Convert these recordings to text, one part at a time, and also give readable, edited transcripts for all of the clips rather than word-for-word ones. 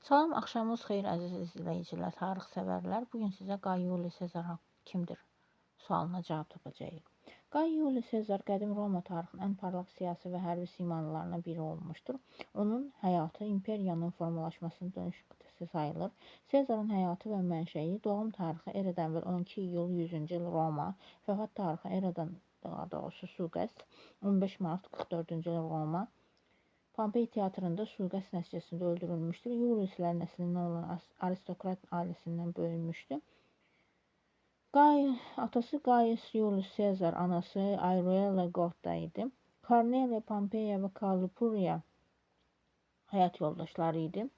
Salam, axşamınız xeyir əziz izləyicilər, tarix sevərlər. Bugün sizə Qay Yuli Sezar kimdir sualına cavab tapacağıq. Qay Yuli Sezar qədim Roma tarixinin ən parlaq siyasi və hərbi simalarından biri olmuşdur. Onun həyatı imperiyanın formalaşmasının dönüş xətti sayılır. Sezarın həyatı və mənşəyi doğum tarixi eradan əvvəl 12 iyul 100-cü il Roma, vəfat tarixi eradan daha doğrusu sui-qəsd 15 mart 44-cü il Roma. Pompey teatrında sui-qəsd nəticəsində öldürülmüşdür. Yulislər nəslindən olan aristokrat ailəsindən böyümüşdü. Atası Gaius Julius Caesar, anası Aureliya Gotta idi. Cornelia Pompeia və Calpurnia həyat yoldaşları idi.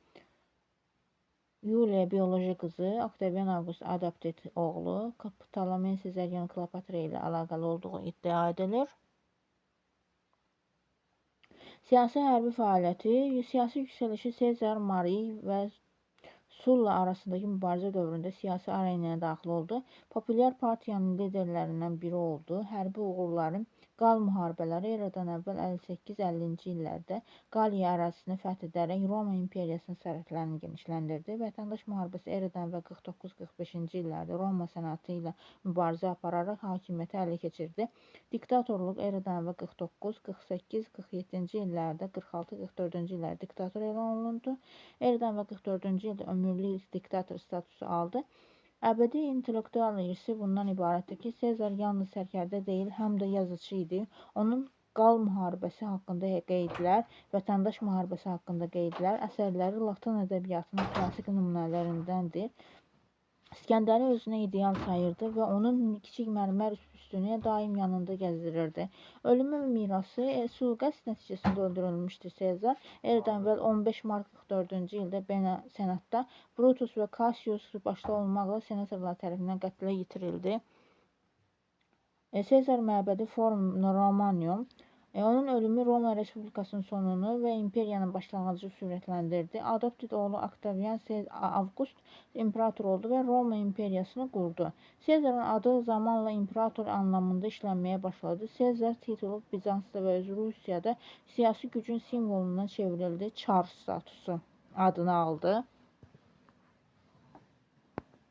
Yuliya bioloji qızı, Octavian August adopted oğlu, Ptolemey Sezarion Kleopatra ilə əlaqəli olduğu iddia edilir. Siyasi hərbi fəaliyyəti, siyasi yüksəlişi Sezar, Marie və Sulla arasındakı mübarizə dövründə siyasi arenaya daxil oldu. Populyar partiyanın liderlərindən biri oldu. Hərbi uğurları, Qal müharibələri eradan əvvəl 58-50-ci illərdə Qaliya ərazisini fəth edərək Roma imperiyasının sərhədlərini genişləndirdi. Vətəndaş müharibəsi eradan əvvəl 49-45-ci illərdə Roma senatı ilə mübarizə apararaq hakimiyyəti ələ keçirdi. Diktatorluq eradan əvvəl 49, 48, 47-ci illərdə 46-44-cü illərdə diktator elan olundu. Eradan əvvəl 44-cü ildə ömürlük diktator statusu aldı. Əbədi intellektual irsi bundan ibarətdir ki, Sezar yalnız sərkərdə deyil, həm də yazıcı idi. Onun Qal müharibəsi haqqında qeydlər, vətəndaş müharibəsi haqqında qeydlər, əsərləri Latın ədəbiyyatının klassik nümunələrindəndir. İskəndəri özünə ideal sayırdı və onun kiçik mərmər üstünü daim yanında gəzdirirdi. Ölümü və mirası sui-qəsd nəticəsində öldürülmüşdür Sezar. Eradan əvvəl 15 mart 44-cü ildə senatda Brutus və Cassius başda olmaqla senatorlar tərəfindən qətlə yetirildi. Sezar məbədi Forum Romanium. Onun ölümü Roma Respublikasının sonunu və imperiyanın başlanğıcı sürətləndirdi. Adopted oğlu Octavian August imperator oldu və Roma imperiyasını qurdu. Sezarın adı zamanla imperator anlamında işlənməyə başladı. Sezar titulu Bizansda və Rusiyada siyasi gücün simvolundan çevrildi. Çar statusu adını aldı.